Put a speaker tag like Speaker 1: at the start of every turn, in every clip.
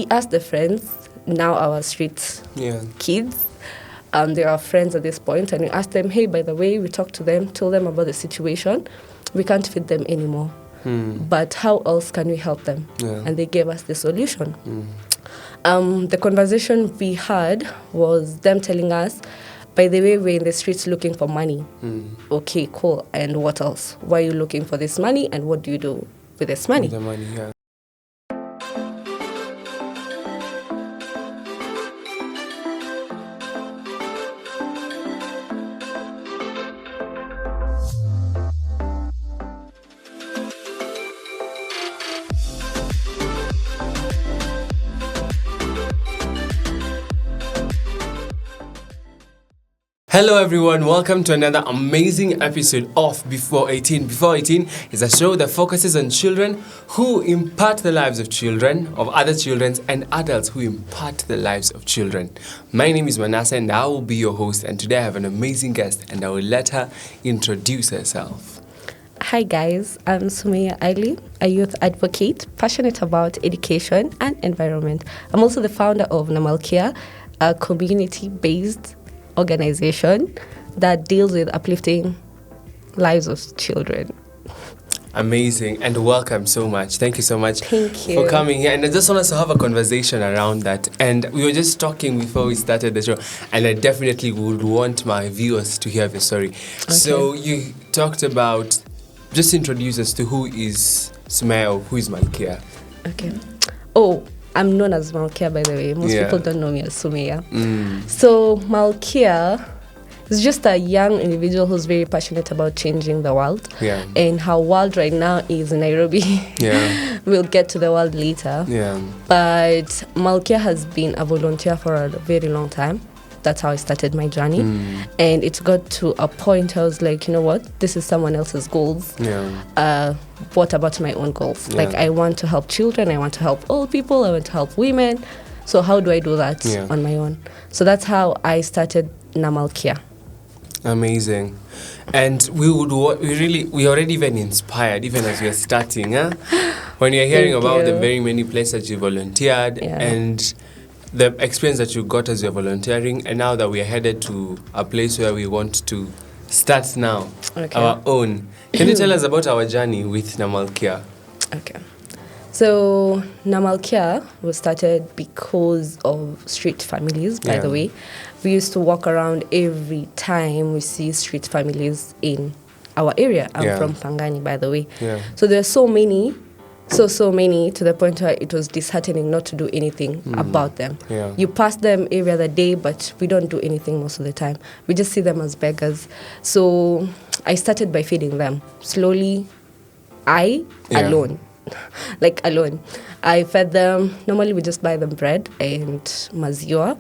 Speaker 1: we asked the friends, now our street kids, they are friends at this point, and we asked them, hey, by the way, we talked to them, told them about the situation. We can't feed them anymore. But how else can we help them? And they gave us the solution. The conversation we had was them telling us, by the way, we're in the streets looking for money. Okay, cool. And what else? Why are you looking for this money, and what do you do with this money?
Speaker 2: The money, yeah. Hello everyone, welcome to another amazing episode of Before 18. Before 18 is a show that focuses on children who impact the lives of children, of other children, and adults who impact the lives of children. My name is Manasseh and I will be your host, and today I have an amazing guest and I will let her introduce herself.
Speaker 1: Hi guys, I'm Sumeiya Ali, a youth advocate passionate about education and environment. I'm also the founder of Na Malkia, a community-based organization that deals with uplifting lives of children.
Speaker 2: Amazing, and welcome so much. Thank you so much
Speaker 1: for
Speaker 2: coming here. And I just want us to have a conversation around that. And we were just talking before we started the show, and I definitely would want my viewers to hear the story. Okay. So you talked about, just introduce us to who is Sumeiya, who is Malkia.
Speaker 1: Okay. Oh, I'm known as Malkia, by the way. Most people don't know me as Sumeiya. So Malkia is just a young individual who's very passionate about changing the world. And her world right now is Nairobi. We'll get to the world later. But Malkia has been a volunteer for a very long time. That's how I started my journey. And it got to a point I was like, you know what? This is someone else's goals. What about my own goals? Like, I want to help children. I want to help old people. I want to help women. So how do I do that on my own? So that's how I started Na Malkia.
Speaker 2: Amazing. And we already even inspired, even as we're starting. When you're hearing about the very many places you volunteered and the experience that you got as you're volunteering, and now that we are headed to a place where we want to start now, our own. Can you tell us about our journey with Na Malkia?
Speaker 1: Okay. So Na Malkia was started because of street families, by the way. We used to walk around every time we see street families in our area. I'm from Pangani, by the way. So there are so many to the point where it was disheartening not to do anything about them. You pass them every other day, but we don't do anything most of the time. We just see them as beggars. So I started by feeding them. Slowly, alone. I fed them. Normally, we just buy them bread and maziwa.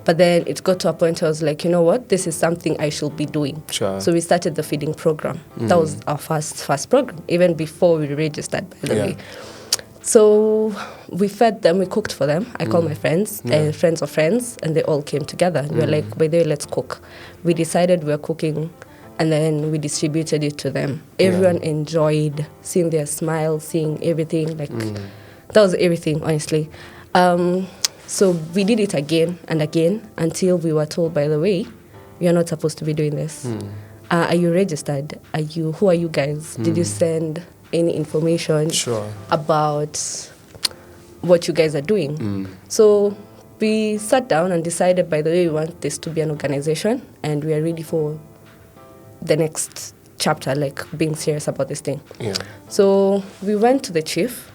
Speaker 1: But then it got to a point where I was like, you know what? This is something I should be doing. So we started the feeding program. That was our first program, even before we registered, by the way. So we fed them. We cooked for them. I called my friends and friends of friends, and they all came together. We were like, by the way, let's cook. We decided we were cooking, and then we distributed it to them. Everyone enjoyed seeing their smile, seeing everything. That was everything, honestly. So we did it again and again until we were told, by the way, you're not supposed to be doing this. Are you registered? Who are you guys? Did you send any information about what you guys are doing? So we sat down and decided, by the way, we want this to be an organization, and we are ready for the next chapter, like being serious about this thing. So we went to the chief.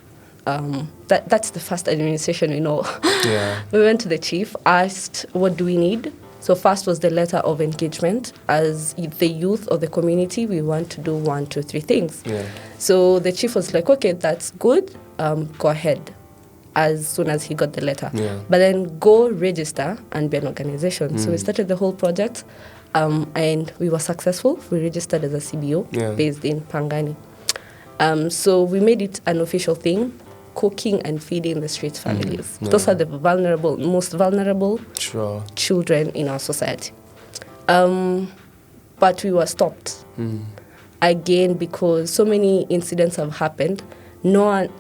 Speaker 1: That's the first administration we know. We went to the chief, asked, what do we need? So first was the letter of engagement. As the youth of the community, we want to do 1, 2, 3 things. So the chief was like, okay, that's good. Go ahead. As soon as he got the letter. But then go register and be an organization. So we started the whole project. And we were successful. We registered as a CBO based in Pangani. So we made it an official thing, cooking and feeding the street families. Those are the most vulnerable children in our society. But we were stopped again because so many incidents have happened. No one,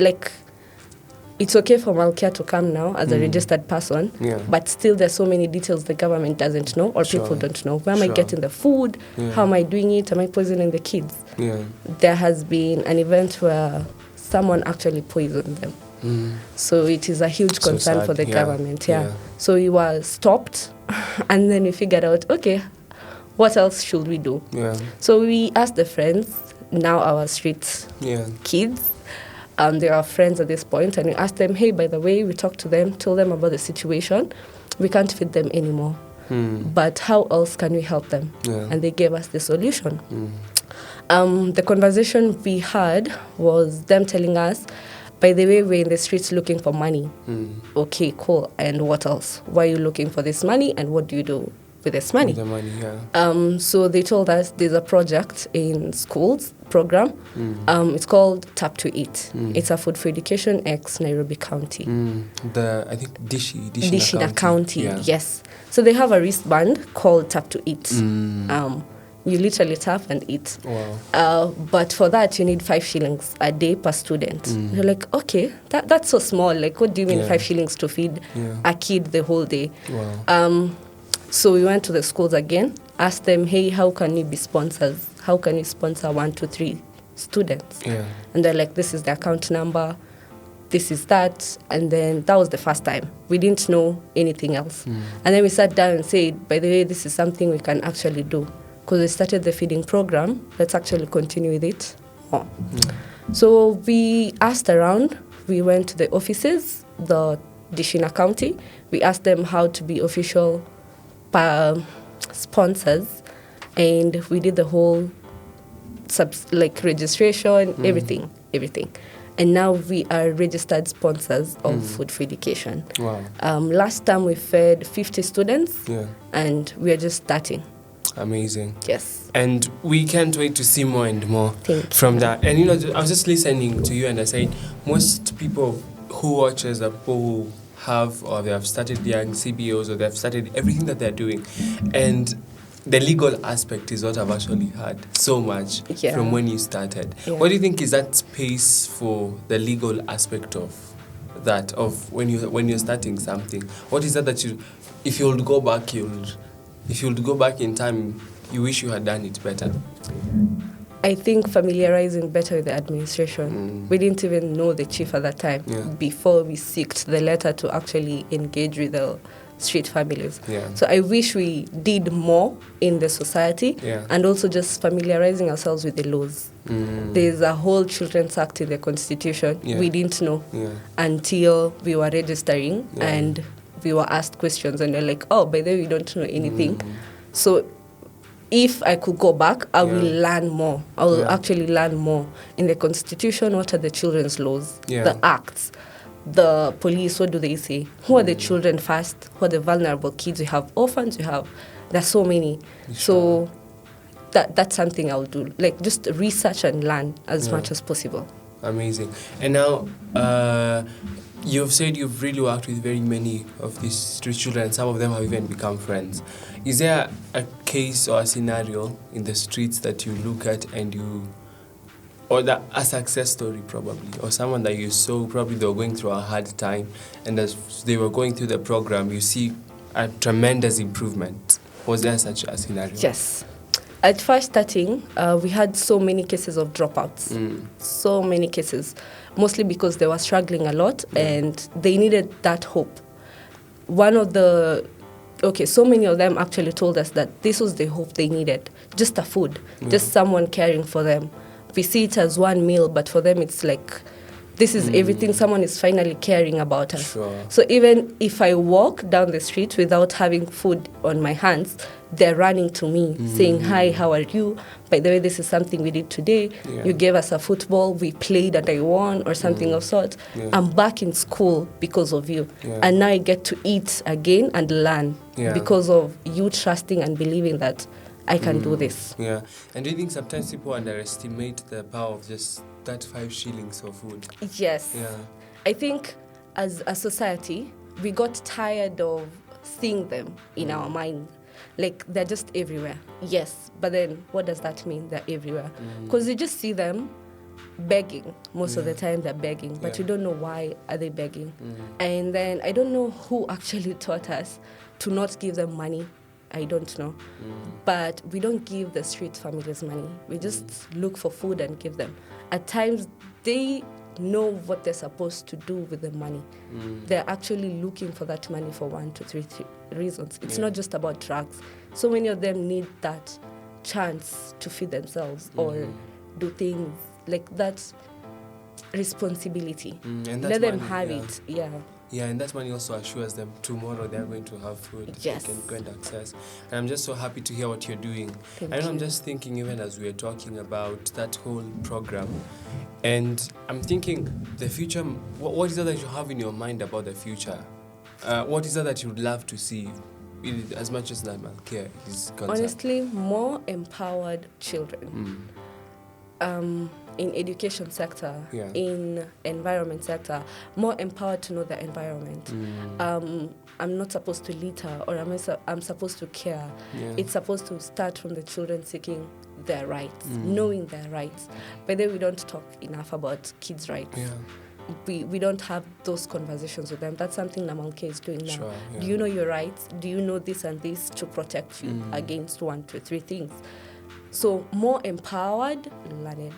Speaker 1: it's okay for Malkia to come now as a registered person, but still there's so many details the government doesn't know or people don't know. Where am I getting the food? How am I doing it? Am I poisoning the kids? There has been an event where someone actually poisoned them. So it is a huge concern for the government. So we were stopped and then we figured out, okay, what else should we do? So we asked the friends, now our street kids, they are friends at this point, and we asked them, hey, by the way, we talked to them, told them about the situation. We can't feed them anymore. But how else can we help them? And they gave us the solution. The conversation we had was them telling us, by the way, we're in the streets looking for money. Okay, cool. And what else? Why are you looking for this money, and what do you do with this money?
Speaker 2: With the money,
Speaker 1: so they told us there's a project in schools program. It's called Tap to Eat. It's a food for education ex Nairobi County.
Speaker 2: I think 𝗙𝗎𝗃
Speaker 1: County. Yes. So they have a wristband called Tap to Eat. You literally tap and eat. But for that, you need 5 shillings a day per student. You're like, okay, that's so small. Like, what do you mean 5 shillings to feed a kid the whole day? So we went to the schools again, asked them, hey, how can we be sponsors? How can we sponsor 1, 2, 3 students? And they're like, this is the account number, this is that. And then that was the first time. We didn't know anything else. And then we sat down and said, by the way, this is something we can actually do. Because we started the feeding program, let's actually continue with it more. So we asked around, we went to the offices, the 𝗙𝗎𝗃 County. We asked them how to be official sponsors, and we did the whole registration, everything. And now we are registered sponsors of Food for Education. Last time we fed 50 students, and we are just starting.
Speaker 2: Amazing.
Speaker 1: Yes.
Speaker 2: And we can't wait to see more and more from that. And I was just listening to you, and I said most people who watch us are people who have, or they have started young CBOs, or they have started everything that they're doing. And the legal aspect is what I've actually heard so much from when you started. What do you think is that space for the legal aspect of that, of when you're starting something? What is that you, if you would go back, if you would go back in time, you wish you had done it better?
Speaker 1: I think familiarizing better with the administration. We didn't even know the chief at that time before we seeked the letter to actually engage with the street families. So I wish we did more in the society, and also just familiarizing ourselves with the laws. There's a whole Children's Act in the Constitution. We didn't know until we were registering and we were asked questions, and they're like, oh, by the way, we don't know anything. So if I could go back, I will learn more. I will actually learn more in the Constitution. What are the children's laws, the acts, the police, what do they say? Who are the children first? Who are the vulnerable kids? We have orphans, there's so many. So that's something I'll do, like just research and learn as much as possible.
Speaker 2: Amazing. And now, you've said you've really worked with very many of these street children. Some of them have even become friends. Is there a case or a scenario in the streets that you look at and or a success story probably, or someone that you saw probably they were going through a hard time, and as they were going through the program, you see a tremendous improvement? Was there such a scenario?
Speaker 1: Yes. At first starting, we had so many cases of dropouts, so many cases, mostly because they were struggling a lot and they needed that hope. So many of them actually told us that this was the hope they needed, just a food, just someone caring for them. We see it as one meal, but for them it's like, this is everything. Someone is finally caring about us. So even if I walk down the street without having food on my hands, they're running to me saying, hi, how are you? By the way, this is something we did today. You gave us a football, we played and I won, or something of sort. I'm back in school because of you. And now I get to eat again and learn because of you trusting and believing that I can do this.
Speaker 2: And do you think sometimes people underestimate the power of just that 5 shillings of food?
Speaker 1: Yes. I think as a society, we got tired of seeing them in our mind. Like, they're just everywhere. Yes, but then what does that mean, they're everywhere? Because you just see them begging. Most of the time they're begging, but you don't know why are they begging. And then I don't know who actually taught us to not give them money. I don't know. But we don't give the street families money. We just look for food and give them. At times, they know what they're supposed to do with the money. They're actually looking for that money for 1 to 3 reasons. It's not just about drugs. So many of them need that chance to feed themselves or do things like that responsibility.
Speaker 2: And
Speaker 1: let them have it.
Speaker 2: Yeah, and that money also assures them tomorrow they're going to have food they can go and access. And I'm just so happy to hear what you're doing. I'm just thinking, even as we are talking about that whole program, and I'm thinking the future, what is it that you have in your mind about the future? What is it that you would love to see, as much as Na Malkia is concerned?
Speaker 1: Honestly, more empowered children. In education sector, in environment sector, more empowered to know the environment. I'm not supposed to litter, or I'm supposed to care. It's supposed to start from the children seeking their rights, knowing their rights. But then we don't talk enough about kids' rights. We don't have those conversations with them. That's something Na Malkia is doing now. Do you know your rights? Do you know this and this to protect you against 1 to 3 things? So more empowered, learned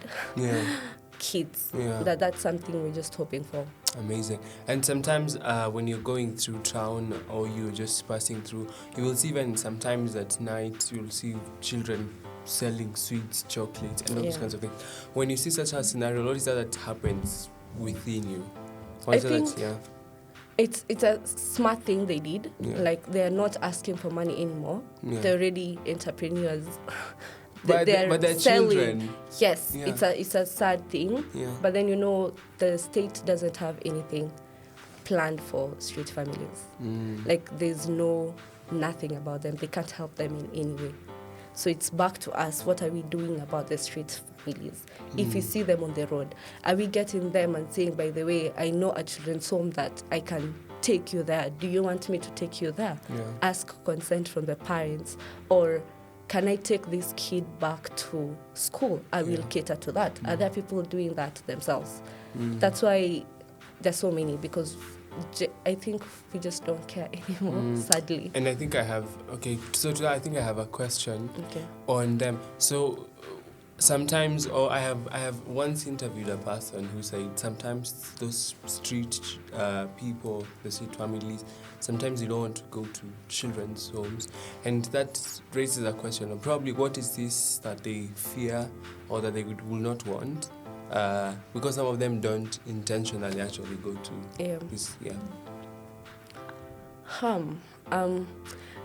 Speaker 1: kids. That's something we're just hoping for.
Speaker 2: Amazing. And sometimes when you're going through town or you're just passing through, you will see even sometimes at night you'll see children selling sweets, chocolates, and all those kinds of things. When you see such a scenario, what is that happens within you? What is that?
Speaker 1: It's a smart thing they did. Like, they're not asking for money anymore. They're already entrepreneurs.
Speaker 2: But they're
Speaker 1: selling.
Speaker 2: children.
Speaker 1: Yes, it's a sad thing. But then, the state doesn't have anything planned for street families. Like, there's nothing about them. They can't help them in any way. So it's back to us. What are we doing about the street families? If we see them on the road, are we getting them and saying, by the way, I know a children's home that I can take you there. Do you want me to take you there? Ask consent from the parents. Or, can I take this kid back to school? I will cater to that. Are there people doing that themselves? That's why there's so many, because I think we just don't care anymore, sadly.
Speaker 2: And I think I have, I think I have a question on them. So sometimes, I have once interviewed a person who said sometimes those street people, the street families, sometimes you don't want to go to children's homes. And that raises a question of probably what is this that they fear or that they will not want? Because some of them don't intentionally actually go to this.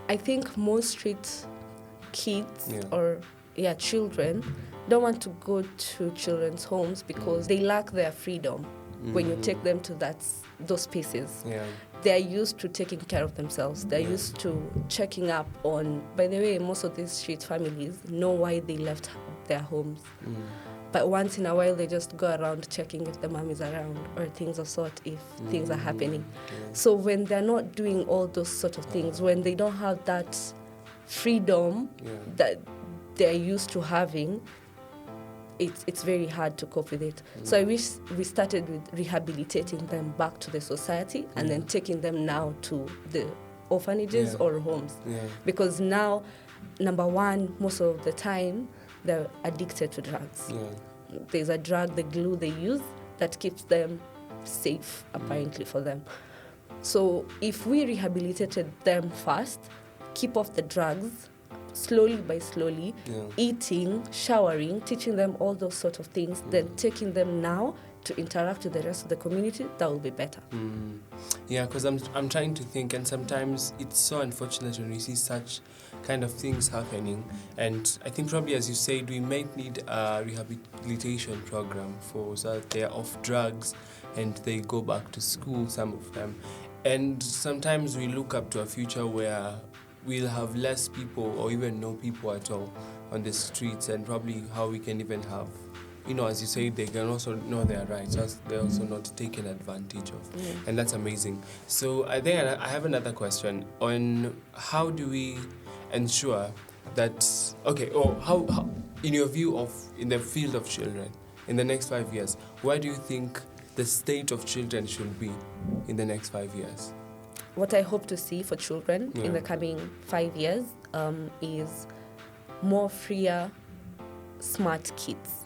Speaker 1: I think most street kids or children don't want to go to children's homes because they lack their freedom. When you take them to those spaces, they're used to taking care of themselves. They're used to checking up on. By the way, most of these street families know why they left their homes. But once in a while, they just go around checking if the mom is around or things of sort, if things are happening. So when they're not doing all those sort of things, when they don't have that freedom that they're used to having, it's very hard to cope with it. So I wish we started with rehabilitating them back to the society and then taking them now to the orphanages or homes. Because now, number one, most of the time, they're addicted to drugs. There's a drug, the glue they use, that keeps them safe, apparently, for them. So if we rehabilitated them first, keep off the drugs, slowly by slowly, eating, showering, teaching them all those sort of things, then taking them now to interact with the rest of the community, that will be better.
Speaker 2: Because I'm trying to think, and sometimes it's so unfortunate when we see such kind of things happening. And I think probably, as you said, we might need a rehabilitation program so that they're off drugs and they go back to school, some of them. And sometimes we look up to a future where we'll have less people or even no people at all on the streets, and probably how we can even have, as you say, they can also know their rights, they're also not taken advantage of. And that's amazing. So I think I have another question on how do we ensure that, how in your view in the field of children, in the next 5 years, where do you think the state of children should be in the next 5 years?
Speaker 1: What I hope to see for children in the coming 5 years is more freer, smart kids.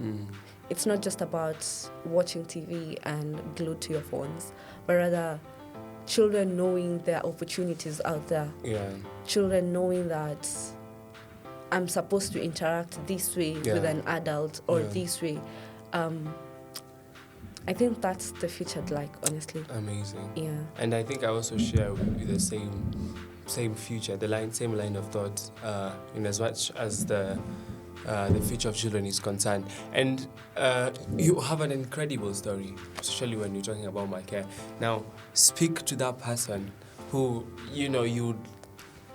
Speaker 1: It's not just about watching TV and glued to your phones, but rather children knowing their opportunities out there. Children knowing that I'm supposed to interact this way with an adult or this way. I think that's the future I'd like, honestly.
Speaker 2: Amazing.
Speaker 1: Yeah.
Speaker 2: And I think I also share with the same future, same line of thought, in as much as the future of children is concerned. And you have an incredible story, especially when you're talking about Malkia. Now, speak to that person who,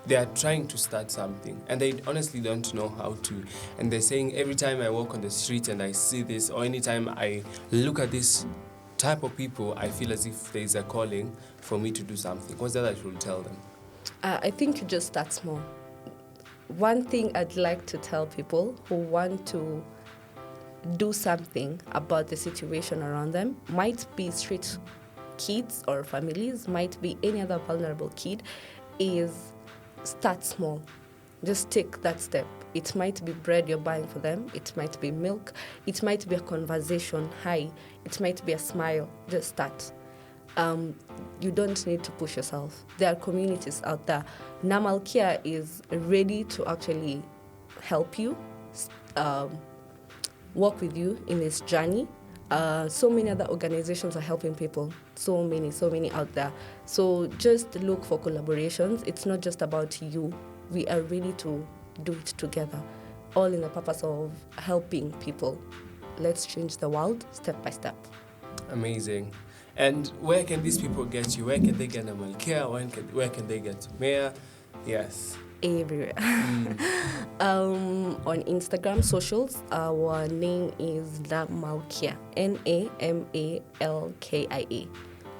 Speaker 2: they are trying to start something and they honestly don't know how to. And they're saying, every time I walk on the street and I see this, or anytime I look at this type of people, I feel as if there is a calling for me to do something. What's that I should tell them?
Speaker 1: I think you just start small. One thing I'd like to tell people who want to do something about the situation around them, might be street kids or families, might be any other vulnerable kid, is start small. Just take that step. It might be bread you're buying for them. It might be milk. It might be a conversation. Hi. It might be a smile. Just start. You don't need to push yourself. There are communities out there. Na Malkia is ready to actually help you, work with you in this journey. So many other organizations are helping people. So many out there. So just look for collaborations. It's not just about you. We are ready to do it together, all in the purpose of helping people. Let's change the world step by step. Amazing.
Speaker 2: And where can these people get you? Where can they get Na Malkia? Where can they get Mayah? Yes.
Speaker 1: Everywhere. On Instagram socials, our name is Na Malkia, NAMALKIA.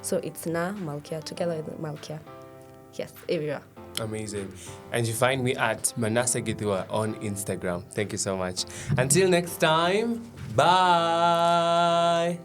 Speaker 1: So it's Na Malkia, together with Malkia. Yes, everywhere.
Speaker 2: Amazing. And you find me at Manasseh Githua on Instagram. Thank you so much. Until next time, bye.